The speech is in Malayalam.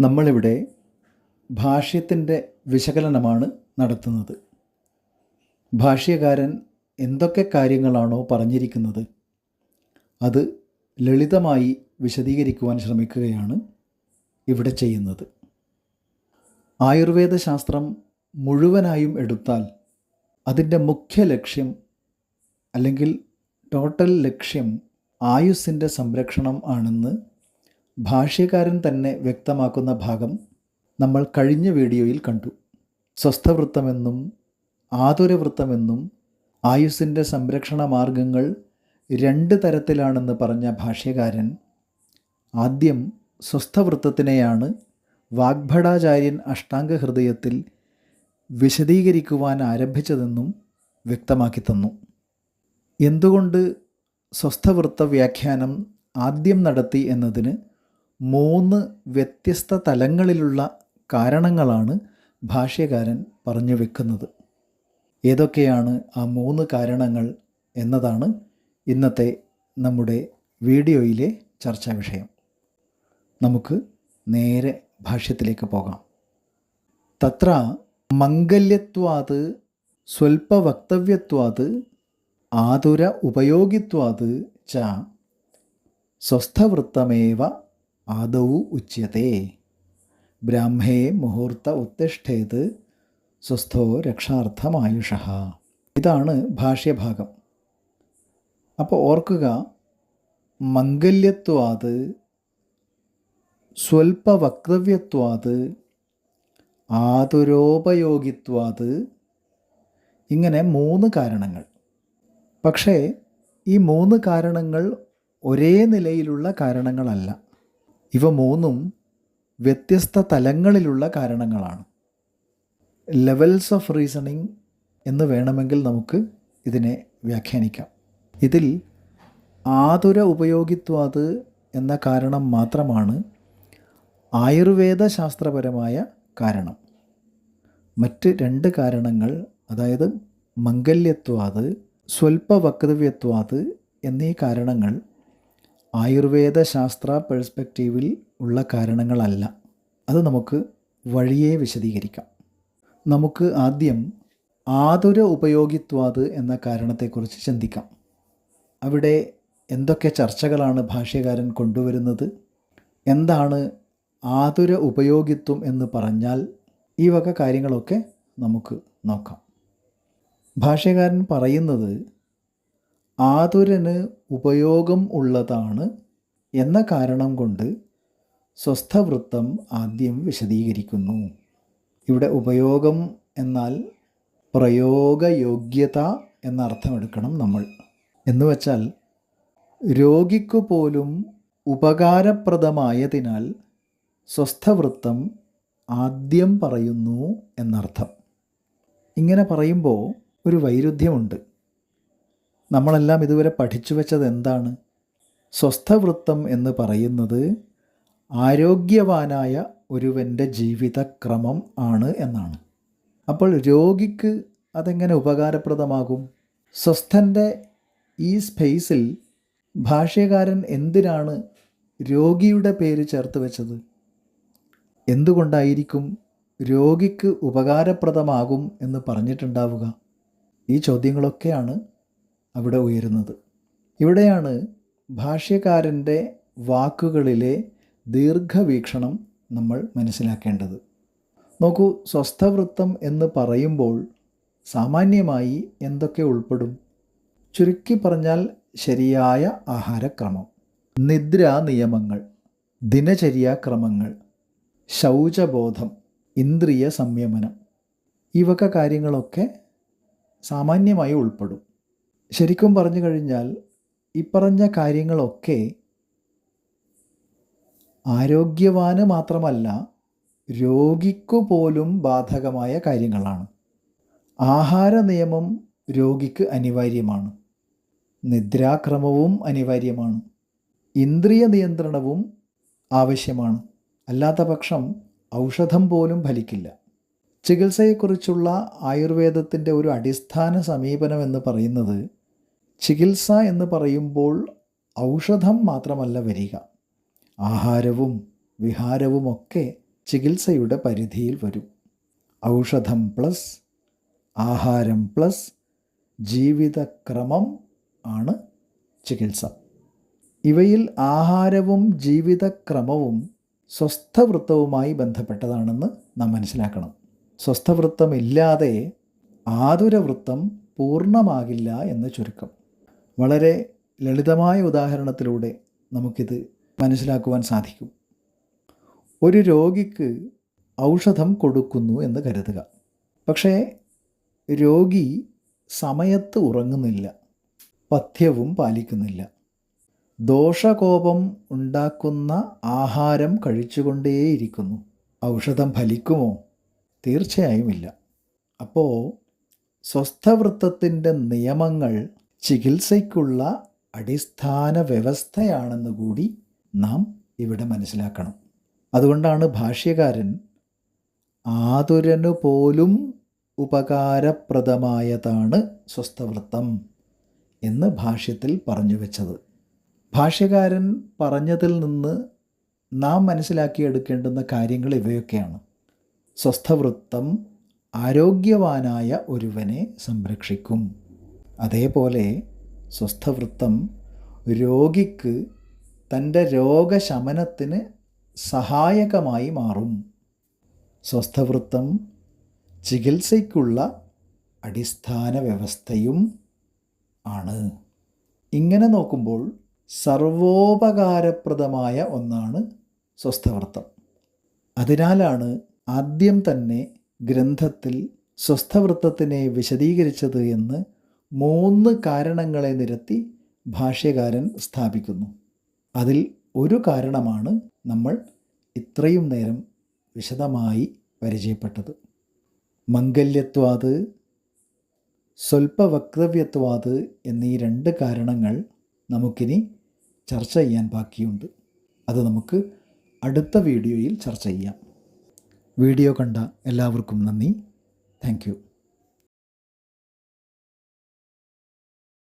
നമ്മളിവിടെ ഭാഷ്യത്തിൻ്റെ വിശകലനമാണ് നടത്തുന്നത്. ഭാഷ്യകാരൻ എന്തൊക്കെ കാര്യങ്ങളാണോ പറഞ്ഞിരിക്കുന്നത് അത് ലളിതമായി വിശദീകരിക്കുവാൻ ശ്രമിക്കുകയാണ് ഇവിടെ ചെയ്യുന്നത്. ആയുർവേദ ശാസ്ത്രം മുഴുവനായും എടുത്താൽ അതിൻ്റെ മുഖ്യ ലക്ഷ്യം അല്ലെങ്കിൽ ടോട്ടൽ ലക്ഷ്യം ആയുസ്സിൻ്റെ സംരക്ഷണം ആണെന്ന് ഭാഷ്യകാരൻ തന്നെ വ്യക്തമാക്കുന്ന ഭാഗം നമ്മൾ കഴിഞ്ഞ വീഡിയോയിൽ കണ്ടു. സ്വസ്ഥവൃത്തമെന്നും ആതുരവൃത്തമെന്നും ആയുസ്സിൻ്റെ സംരക്ഷണ മാർഗങ്ങൾ രണ്ട് തരത്തിലാണെന്ന് പറഞ്ഞ ഭാഷ്യകാരൻ ആദ്യം സ്വസ്ഥവൃത്തത്തിനെയാണ് വാഗ്ഭടാചാര്യൻ അഷ്ടാംഗഹൃദയത്തിൽ വിശദീകരിക്കുവാൻ ആരംഭിച്ചതെന്നും വ്യക്തമാക്കി തന്നു. എന്തുകൊണ്ട് സ്വസ്ഥവൃത്ത വ്യാഖ്യാനം ആദ്യം നടത്തി എന്നതിന് 3 വ്യത്യസ്ത തലങ്ങളിലുള്ള കാരണങ്ങളാണ് ഭാഷ്യകാരൻ പറഞ്ഞു വെക്കുന്നത്. ഏതൊക്കെയാണ് ആ 3 കാരണങ്ങൾ എന്നതാണ് ഇന്നത്തെ നമ്മുടെ വീഡിയോയിലെ ചർച്ചാ വിഷയം. നമുക്ക് നേരെ ഭാഷ്യത്തിലേക്ക് പോകാം. തത്ര മംഗല്യത്വാത് സ്വൽപവക്തവ്യത്വാത് ആതുര ഉപയോഗിത്വാത് ച സ്വസ്ഥവൃത്തമേവ ആദൗ ഉച്യത്തെ ബ്രാഹ്മേ മുഹൂർത്ത ഉത്തിഷ്ഠേത് സ്വസ്ഥോ രക്ഷാർത്ഥമായുഷഃ. ഇതാണ് ഭാഷ്യഭാഗം. അപ്പോൾ ഓർക്കുക, മംഗല്യത്വാത് സ്വൽപവക്തവ്യത്വാത് ആതുരോപയോഗിത്വാത്, ഇങ്ങനെ 3 കാരണങ്ങൾ. പക്ഷേ ഈ 3 കാരണങ്ങൾ ഒരേ നിലയിലുള്ള കാരണങ്ങളല്ല. ഇവ 3ഉം വ്യത്യസ്ത തലങ്ങളിലുള്ള കാരണങ്ങളാണ്. ലെവൽസ് ഓഫ് റീസണിങ് എന്ന് വേണമെങ്കിൽ നമുക്ക് ഇതിനെ വ്യാഖ്യാനിക്കാം. ഇതിൽ ആതുര ഉപയോഗിത്വാത് എന്ന കാരണം മാത്രമാണ് ആയുർവേദ ശാസ്ത്രപരമായ കാരണം. മറ്റ് 2 കാരണങ്ങൾ, അതായത് മംഗല്യത്വാത് സ്വൽപവക്തവ്യത്വാത് എന്നീ കാരണങ്ങൾ ആയുർവേദ ശാസ്ത്ര പെർസ്പെക്റ്റീവിൽ ഉള്ള കാരണങ്ങളല്ല. അത് നമുക്ക് വഴിയേ വിശദീകരിക്കാം. നമുക്ക് ആദ്യം ആതുര ഉപയോഗിത്വാത് എന്ന കാരണത്തെക്കുറിച്ച് ചിന്തിക്കാം. അവിടെ എന്തൊക്കെ ചർച്ചകളാണ് ഭാഷ്യകാരൻ കൊണ്ടുവരുന്നത്? എന്താണ് ആതുര ഉപയോഗിത്വം എന്ന് പറഞ്ഞാൽ? ഈ വക കാര്യങ്ങളൊക്കെ നമുക്ക് നോക്കാം. ഭാഷ്യകാരൻ പറയുന്നത് ആതുരന് ഉപയോഗം ഉള്ളതാണ് എന്ന കാരണം കൊണ്ട് സ്വസ്ഥവൃത്തം ആദ്യം വിശദീകരിക്കുന്നു. ഇവിടെ ഉപയോഗം എന്നാൽ പ്രയോഗയോഗ്യത എന്നർത്ഥമെടുക്കണം നമ്മൾ. എന്നുവെച്ചാൽ രോഗിക്കു പോലും ഉപകാരപ്രദമായതിനാൽ സ്വസ്ഥവൃത്തം ആദ്യം പറയുന്നു എന്നർത്ഥം. ഇങ്ങനെ പറയുമ്പോൾ ഒരു വൈരുദ്ധ്യമുണ്ട്. നമ്മളെല്ലാം ഇതുവരെ പഠിച്ചു വെച്ചത് എന്താണ്? സ്വസ്ഥവൃത്തം എന്ന് പറയുന്നത് ആരോഗ്യവാനായ ഒരുവൻ്റെ ജീവിതക്രമം ആണ് എന്നാണ്. അപ്പോൾ രോഗിക്ക് അതെങ്ങനെ ഉപകാരപ്രദമാകും? സ്വസ്ഥൻ്റെ ഈ സ്പേസിൽ ഭാഷ്യകാരൻ എന്തിനാണ് രോഗിയുടെ പേര് ചേർത്ത് വെച്ചത്? എന്തുകൊണ്ടായിരിക്കും രോഗിക്ക് ഉപകാരപ്രദമാകും എന്ന് പറഞ്ഞിട്ടുണ്ടാവുക? ഈ ചോദ്യങ്ങളൊക്കെയാണ് അവിടെ ഉയരുന്നത്. ഇവിടെയാണ് ഭാഷ്യകാരൻ്റെ വാക്കുകളിലെ ദീർഘവീക്ഷണം നമ്മൾ മനസ്സിലാക്കേണ്ടത്. നോക്കൂ, സ്വസ്ഥവൃത്തം എന്ന് പറയുമ്പോൾ സാമാന്യമായി എന്തൊക്കെ ഉൾപ്പെടും? ചുരുക്കി പറഞ്ഞാൽ ശരിയായ ആഹാരക്രമം, നിദ്രാ നിയമങ്ങൾ, ദിനചര്യാക്രമങ്ങൾ, ശൗചബോധം, ഇന്ദ്രിയ സംയമനം, ഈ വക കാര്യങ്ങളൊക്കെ സാമാന്യമായി ഉൾപ്പെടും. ശരിക്കും പറഞ്ഞു കഴിഞ്ഞാൽ ഈ പറഞ്ഞ കാര്യങ്ങളൊക്കെ ആരോഗ്യവാന് മാത്രമല്ല രോഗിക്കു പോലും ബാധകമായ കാര്യങ്ങളാണ്. ആഹാര നിയമം രോഗിക്ക് അനിവാര്യമാണ്, നിദ്രാക്രമവും അനിവാര്യമാണ്, ഇന്ദ്രിയ നിയന്ത്രണവും ആവശ്യമാണ്. അല്ലാത്ത പക്ഷം ഔഷധം പോലും ഫലിക്കില്ല. ചികിത്സയെക്കുറിച്ചുള്ള ആയുർവേദത്തിൻ്റെ ഒരു അടിസ്ഥാന സമീപനം എന്ന് പറയുന്നത്, ചികിത്സ എന്ന് പറയുമ്പോൾ ഔഷധം മാത്രമല്ല വരിക, ആഹാരവും വിഹാരവുമൊക്കെ ചികിത്സയുടെ പരിധിയിൽ വരും. ഔഷധം പ്ലസ് ആഹാരം പ്ലസ് ജീവിതക്രമം ആണ് ചികിത്സ. ഇവയിൽ ആഹാരവും ജീവിതക്രമവും സ്വസ്ഥവൃത്തവുമായി ബന്ധപ്പെട്ടതാണെന്ന് നാം മനസ്സിലാക്കണം. സ്വസ്ഥവൃത്തമില്ലാതെ ആതുരവൃത്തം പൂർണ്ണമാകില്ല എന്ന് ചുരുക്കം. വളരെ ലളിതമായ ഉദാഹരണത്തിലൂടെ നമുക്കിത് മനസ്സിലാക്കുവാൻ സാധിക്കും. ഒരു രോഗിക്ക് ഔഷധം കൊടുക്കുന്നു എന്ന് കരുതുക. പക്ഷേ രോഗി സമയത്ത് ഉറങ്ങുന്നില്ല, പഥ്യവും പാലിക്കുന്നില്ല, ദോഷകോപം ഉണ്ടാക്കുന്ന ആഹാരം കഴിച്ചുകൊണ്ടേയിരിക്കുന്നു. ഔഷധം ഫലിക്കുമോ? തീർച്ചയായുമില്ല. അപ്പോൾ സ്വസ്ഥവൃത്തത്തിൻ്റെ നിയമങ്ങൾ ചികിത്സയ്ക്കുള്ള അടിസ്ഥാന വ്യവസ്ഥയാണെന്ന് കൂടി നാം ഇവിടെ മനസ്സിലാക്കണം. അതുകൊണ്ടാണ് ഭാഷ്യകാരൻ ആതുരനു പോലും ഉപകാരപ്രദമായതാണ് സ്വസ്ഥവൃത്തം എന്ന് ഭാഷ്യത്തിൽ പറഞ്ഞു വെച്ചത്. ഭാഷ്യകാരൻ പറഞ്ഞതിൽ നിന്ന് നാം മനസ്സിലാക്കിയെടുക്കേണ്ടുന്ന കാര്യങ്ങൾ ഇവയൊക്കെയാണ്. സ്വസ്ഥവൃത്തം ആരോഗ്യവാനായ ഒരുവനെ സംരക്ഷിക്കും. അതേപോലെ സ്വസ്ഥവൃത്തം രോഗിക്ക് തൻ്റെ രോഗശമനത്തിന് സഹായകമായി മാറും. സ്വസ്ഥവൃത്തം ചികിത്സയ്ക്കുള്ള അടിസ്ഥാന വ്യവസ്ഥയും ആണ്. ഇങ്ങനെ നോക്കുമ്പോൾ സർവോപകാരപ്രദമായ ഒന്നാണ് സ്വസ്ഥവൃത്തം. അതിനാലാണ് ആദ്യം തന്നെ ഗ്രന്ഥത്തിൽ സ്വസ്ഥവൃത്തത്തിനെ വിശദീകരിച്ചത് എന്ന് 3 കാരണങ്ങളെ നിരത്തി ഭാഷ്യകാരൻ സ്ഥാപിക്കുന്നു. അതിൽ ഒരു കാരണമാണ് നമ്മൾ ഇത്രയും നേരം വിശദമായി പരിചയപ്പെട്ടത്. മംഗല്യത്വാത്, സ്വൽപ്പവക്തവ്യത്വാത് എന്നീ 2 കാരണങ്ങൾ നമുക്കിനി ചർച്ച ചെയ്യാൻ ബാക്കിയുണ്ട്. അത് നമുക്ക് അടുത്ത വീഡിയോയിൽ ചർച്ച ചെയ്യാം. വീഡിയോ കണ്ട എല്ലാവർക്കും നന്ദി. Thank you.